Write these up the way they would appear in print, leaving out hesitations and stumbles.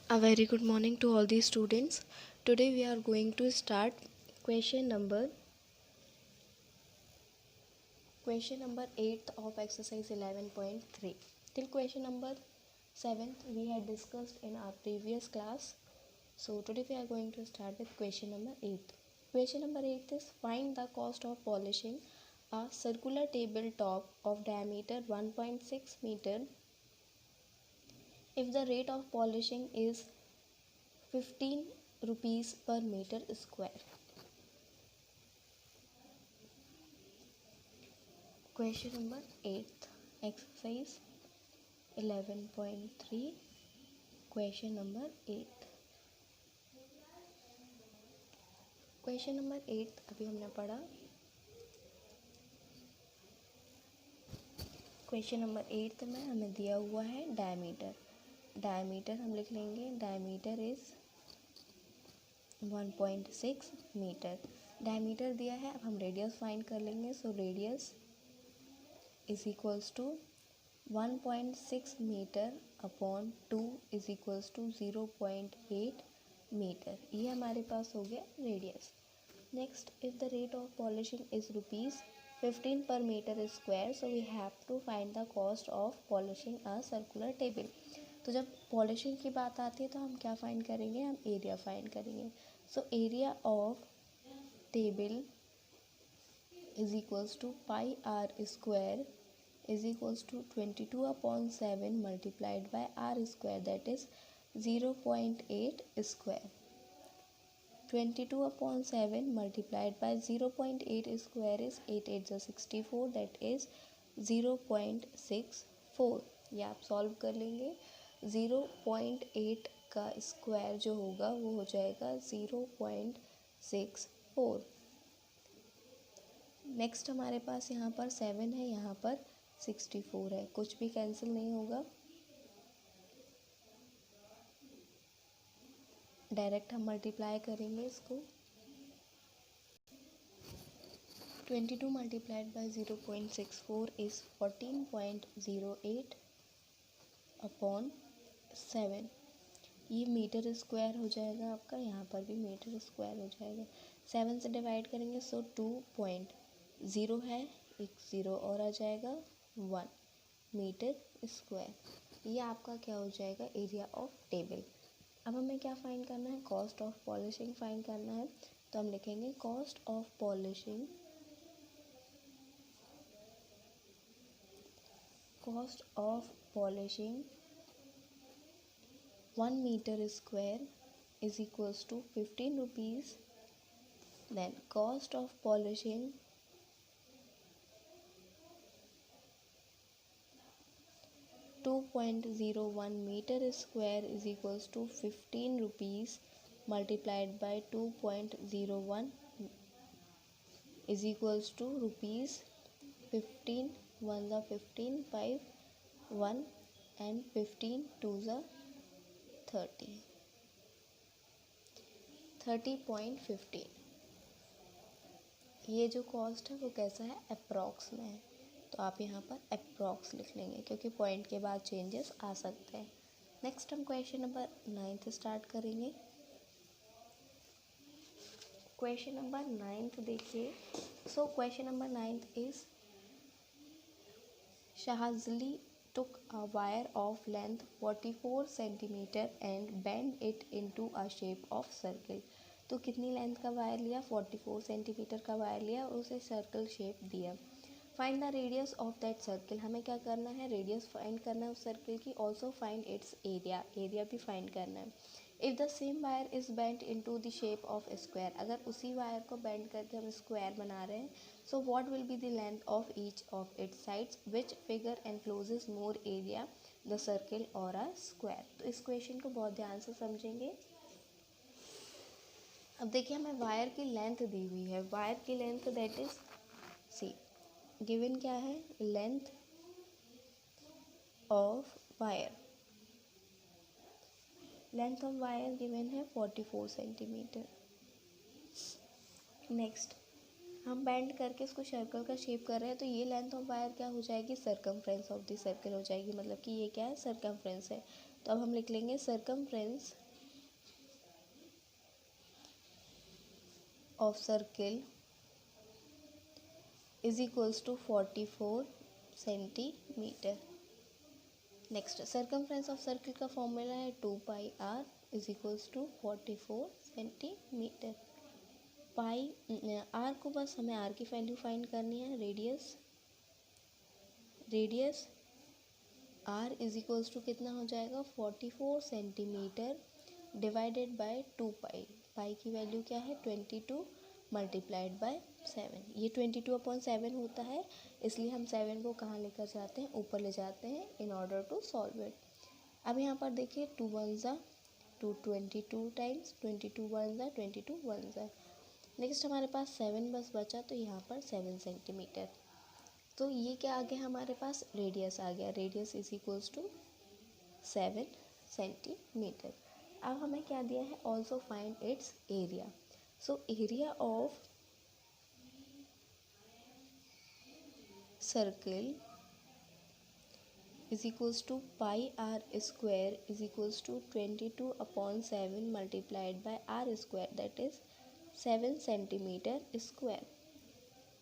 A very good morning to all the students. Today we are going to start question number 8 of exercise 11.3. Till question number 7th we had discussed in our previous class. So today we are going to start with question number 8. Question number 8 is find the cost of polishing a circular tabletop of diameter 1.6 meter if the rate of polishing is 15 rupees per meter square. Question number 8, exercise 11.3, question number 8. Question number 8 अभी हमने पढ़ा. Question number 8 में हमें दिया हुआ है diameter हम लिख लेंगे. Diameter is 1.6 metre. डायमीटर दिया है. अब हम रेडियस फाइंड कर लेंगे. So radius is equals to 1.6 metre upon 2 is equals to 0.8 metre. ये हमारे पास हो गया radius. Next, if the rate of polishing is ₹15 per meter square, so we have to find the cost of polishing a circular table. तो जब polishing की बात आती है तो हम क्या फाइंड करेंगे, हम एरिया फाइंड करेंगे. So area of table is equals to pi r square is equals to 22/7 multiplied by r square, that is 0.8 square. 22/7 multiplied by 0.8 square is 8 8 जा 64, that is 0.64. ये आप सॉल्व कर लेंगे. 0.8 का स्क्वायर जो होगा वो हो जाएगा 0.64. नेक्स्ट हमारे पास यहाँ पर 7 है, यहाँ पर 64 है. कुछ भी कैंसिल नहीं होगा. डायरेक्ट हम मल्टीप्लाई करेंगे इसको. 22 मल्टीप्लाइड बाय 0.64 इज़ 14.08 अपॉन 7. ये मीटर स्क्वायर हो जाएगा आपका. यहाँ पर भी मीटर स्क्वायर हो जाएगा. 7 से डिवाइड करेंगे सो 2.0 है, एक 0 और आ जाएगा 1 मीटर स्क्वायर. ये आपका क्या हो जाएगा, एरिया ऑफ टेबल. अब हमें क्या फाइंड करना है, कॉस्ट ऑफ पॉलिशिंग फाइंड करना है. तो हम लिखेंगे cost of polishing 1 meter square is equals to 15 rupees. Then cost of polishing 2.01 meter square is equals to 15 rupees multiplied by 2.01 is equals to rupees 15. 1 the 15, 5 1 and 15 2 the 30. 30.15. ये जो cost है वो कैसा है, अप्रॉक्स में है. तो आप यहाँ पर अप्रॉक्स लिख लेंगे क्योंकि पॉइंट के बाद चेंजेस आ सकते हैं. नेक्स्ट हम क्वेश्चन नंबर 9 स्टार्ट करेंगे. क्वेश्चन नंबर 9 देखिए. So question number 9 is Shahazli took a wire of length 44 centimeter and bent it into a shape of circle. तो कितनी लेंथ का वायर लिया, 44 सेंटीमीटर का वायर लिया और उसे सर्कल शेप दिया. Find the radius of that circle. हमें क्या करना है, रेडियस फाइंड करना है उस सर्कल की. Also find its area, area भी फाइंड करना है. If the same wire is bent into the shape of square, अगर उसी वायर को बेंड करके हम स्क्वायर बना रहे हैं, so what will be the length of each of its sides, which figure encloses more area, the circle और a square. तो इस क्वेश्चन को बहुत ध्यान से समझेंगे. अब देखिए हमें वायर की लेंथ दी हुई है. वायर की length that is C given क्या है, length of wire. Length of wire given है 44 सेंटीमीटर. नेक्स्ट हम बेंड करके इसको सर्कल का शेप कर रहे हैं, तो ये लेंथ ऑफ वायर क्या हो जाएगी, सर्कमफ्रेंस ऑफ द सर्कल हो जाएगी. मतलब कि ये क्या है, सर्कमफ्रेंस है. तो अब हम लिख लेंगे circumference of circle is equals to 44 centimetre. Next, circumference of circle का फॉर्मूला है 2πr is equals to 44 centimetre. Pi r को बस हमें आर की वैल्यू फाइंड करनी है। Radius r is equals to कितना हो जाएगा 44 सेंटीमीटर डिवाइडेड बाय 2π। पाई की वैल्यू क्या है 22 मल्टीप्लाइड बाय 7। ये 22/7 होता है, इसलिए हम 7 को कहाँ लेकर जाते हैं, ऊपर ले जाते हैं in order to solve it. अब यहाँ पर देखिए 2 1 ज़ा 2 22 टाइम्स 22 1 ज़ा 22 1 ज़ा। नेक्स्ट हमारे पास 7 बस बचा, तो यहाँ पर 7 सेंटीमीटर। तो ये क्या आ गया हमारे पास, रेडियस आ गया। Radius is equals to 7 centimetre. अब हमें क्या दिया है, also find its area. So area of circle is equals to pi r square is equals to 22/7 multiplied by r square, that is 7 centimeter square।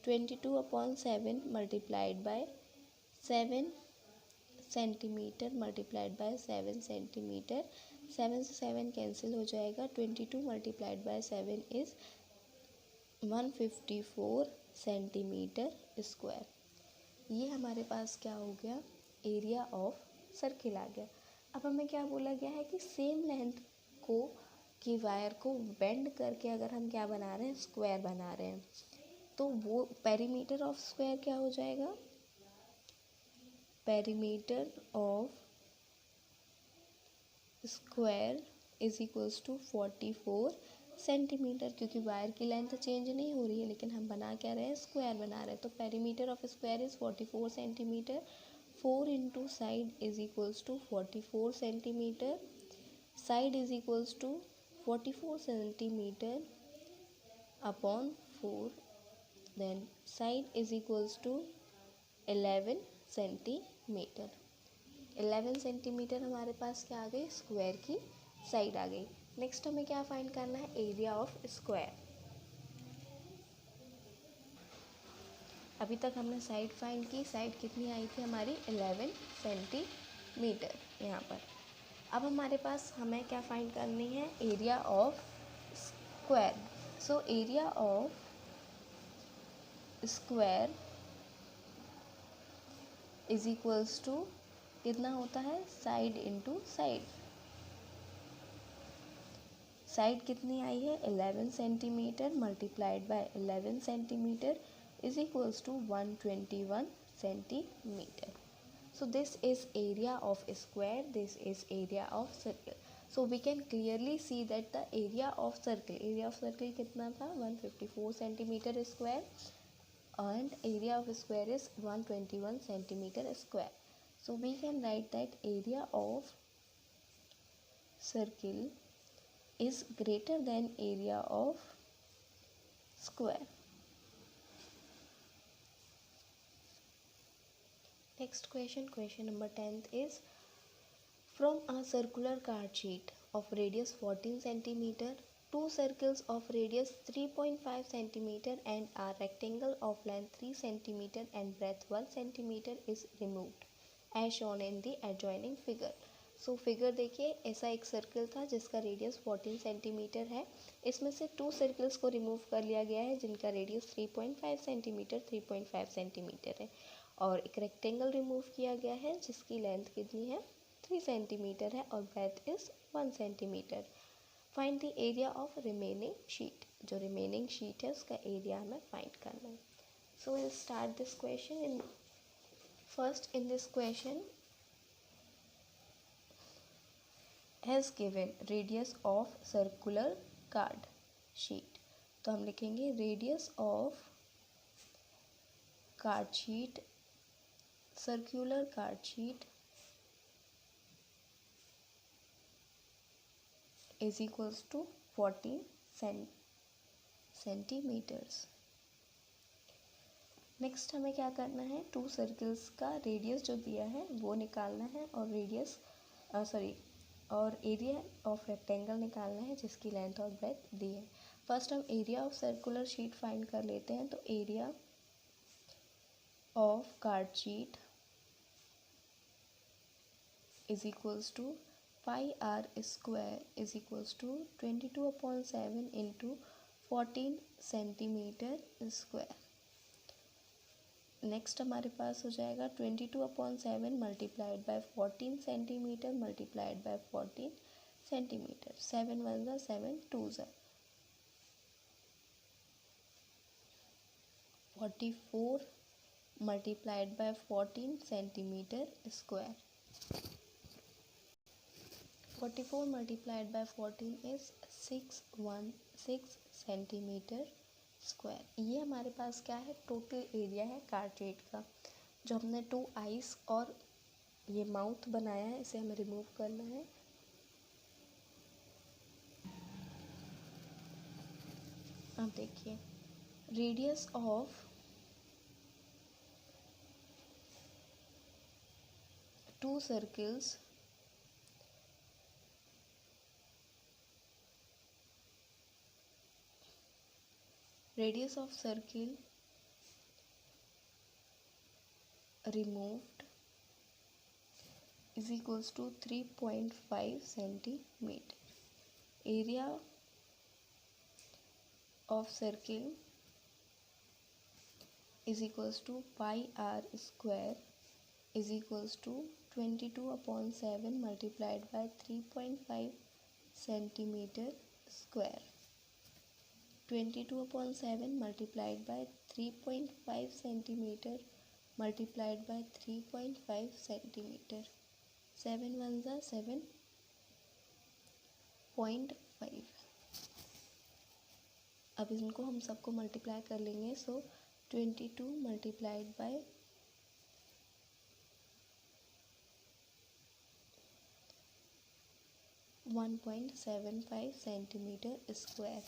22/7 multiplied by 7 centimetre multiplied bye 7 centimetre. 7 से 7 cancel हो जाएगा। 22 multiplied by 7 is 154 centimetre square. ये हमारे पास क्या हो गया, area of circle आ गया। अब हमें क्या बोला गया है कि सेम लेंथ को की वायर को बेंड करके अगर हम क्या बना रहे हैं, स्क्वायर बना रहे हैं, तो वो पेरीमीटर ऑफ स्क्वायर क्या हो जाएगा, perimeter of square is equals to 44 centimetre. क्योंकि वायर की लेंथ चेंज नहीं हो रही है, लेकिन हम बना क्या रहे हैं, स्क्वायर बना रहे हैं। तो perimeter of square is 44 centimetre. 4 into side is equals to 44 centimetre. Side is equals to 44 centimetre upon 4, then side is equals to 11 centimetre. 11 centimetre हमारे पास क्या आ गई, स्क्वायर की साइड आ गई। नेक्स्ट हमें क्या फाइंड करना है, एरिया ऑफ स्क्वायर। अभी तक हमने साइड फाइंड की, साइड कितनी आई थी हमारी 11 सेंटीमीटर यहाँ पर। अब हमारे पास हमें क्या फाइंड करनी है, area of square. So area of square is equals to कितना होता है, साइड इंटू साइड। साइड कितनी आई है 11 centimetre multiplied by 11 centimetre is equals to 121 centimetre. So this is area of square, this is area of circle. So we can clearly see that the area of circle कितना था 154 centimetre square, and area of square is 121 centimeter square. So we can write that area of circle is greater than area of square. Next question, question number 10th is, from a circular card sheet of radius 14 centimeter, two circles of radius 3.5 centimeter and a rectangle of length 3 centimeter and breadth 1 centimeter is removed as shown in the adjoining figure. So figure देखिए, ऐसा एक circle था जिसका radius 14 centimetre है। इसमें से 2 circles को remove कर लिया गया है जिनका रेडियस 3.5 सेंटीमीटर है, और एक रेक्टेंगल रिमूव किया गया है जिसकी लेंथ कितनी है 3 सेंटीमीटर है और breadth is 1 centimetre. Find the area of remaining sheet. जो रिमेनिंग शीट है उसका एरिया हमें फाइंड करना है। So will start this question. In first in this question has given radius of circular card sheet. तो हम लिखेंगे radius of card sheet, circular card sheet is equals to 14 centimetres. Next हमें क्या करना है, 2 सर्कल्स का रेडियस जो दिया है वो निकालना है, और और एरिया ऑफ रेक्टेंगल निकालना है जिसकी लेंथ और ब्रेथ दी है। फर्स्ट हम area of circular sheet find कर लेते हैं। तो area of card sheet is equals to pi r square is equals to 22/7 into 14 centimetre square. Next हमारे पास हो जाएगा 22/7 multiplied bye 14 centimetre multiplied bye 14 centimetre. 7 1 ज़ा 7 2 ज़ा 44 multiplied by 14 centimetre square. 44 multiplied by 14 is 616 centimetre square. ये हमारे पास क्या है, टोटल एरिया है कार्ड का। जो हमने 2 आइस और ये माउथ बनाया है इसे हमें रिमूव करना है। अब देखिए radius of 2 circles radius of circle removed is equals to 3.5 centimeter. Area of circle is equals to pi r square is equals to 22/7 multiplied by 3.5 centimeter square. 22/7 multiplied by 3.5 centimeter multiplied by 3.5 centimeter। 7 1 ज़ा 7.5। अब इनको हम सबको multiply कर लेंगे। सो 22 multiplied by 1.75 centimetre square.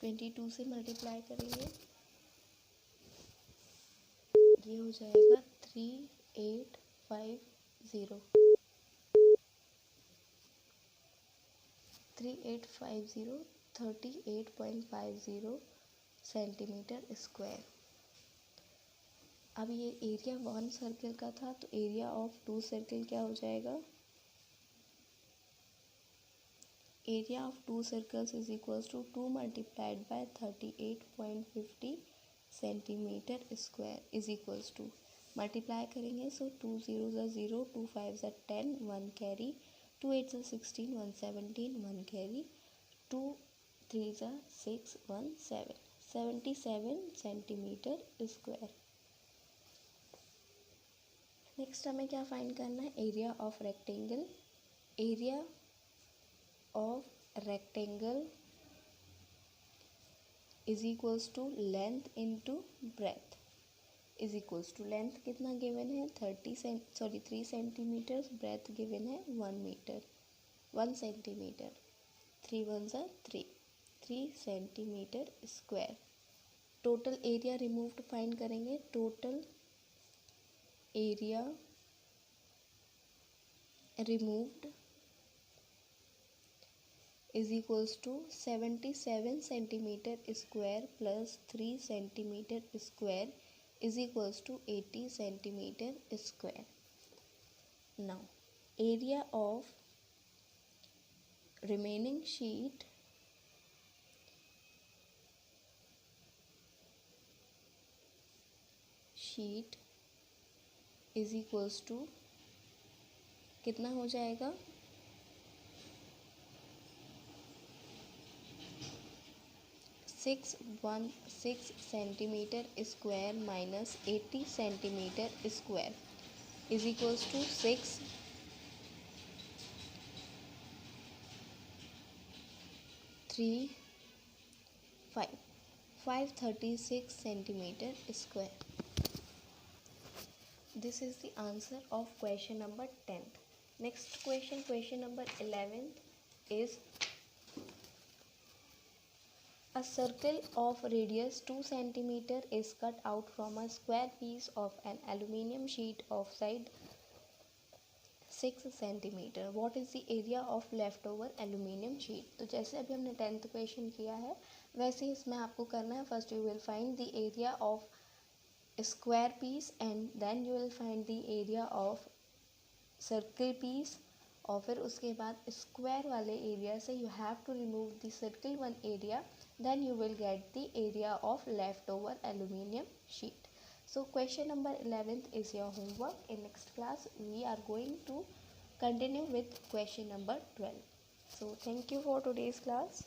22 से multiply करेंगे, ये हो जाएगा 3850 3850 सेंटीमीटर स्क्वायर। अब ये एरिया 1 सर्कल का था, तो एरिया ऑफ 2 सर्कल क्या हो जाएगा, area of 2 circles is equals to 2 multiplied by 38.50 centimetre square is equals to, multiply करेंगे सो 2 0 ज़ा 0 2 5 ज़ा 10 1 कैरी 2 8 ज़ा 16 1 17 1 कैरी 2 3 ज़ा 6 1 7 77 सेंटीमीटर स्क्वायर। नेक्स्ट हमें क्या फाइंड करना है, area of rectangle. Area of rectangle is equals to length into breadth is equals to, length कितना गिवन है 3 सेंटीमीटर, ब्रेथ गिवन है 1 सेंटीमीटर। 3 1 ज़ा 3 centimetre square. Total area removed find करेंगे। Total area removed is equals to 77 centimeter square plus 3 centimeter square is equals to 80 centimeter square. Now area of remaining sheet is equals to कितना हो जाएगा, 616 centimetre square minus 80 centimetre square is equals to 6 3 5 536 centimeter square. This is the answer of question number 10th. Next question number 11th is a circle of radius 2 centimeter is cut out from a square piece of an aluminium sheet of side 6 centimetre. What is the area of left over aluminium sheet. तो जैसे अभी हमने 10th question किया है वैसे ही इसमें आपको करना है. First you will find the area of square piece and then you will find the area of circle piece, और फिर उसके बाद स्क्वायर वाले एरिया से you have to remove the circle one area, then you will get the area of left over aluminium sheet. So question number 11th is your homework. In next class we are going to continue with question number 12. So thank you for today's class.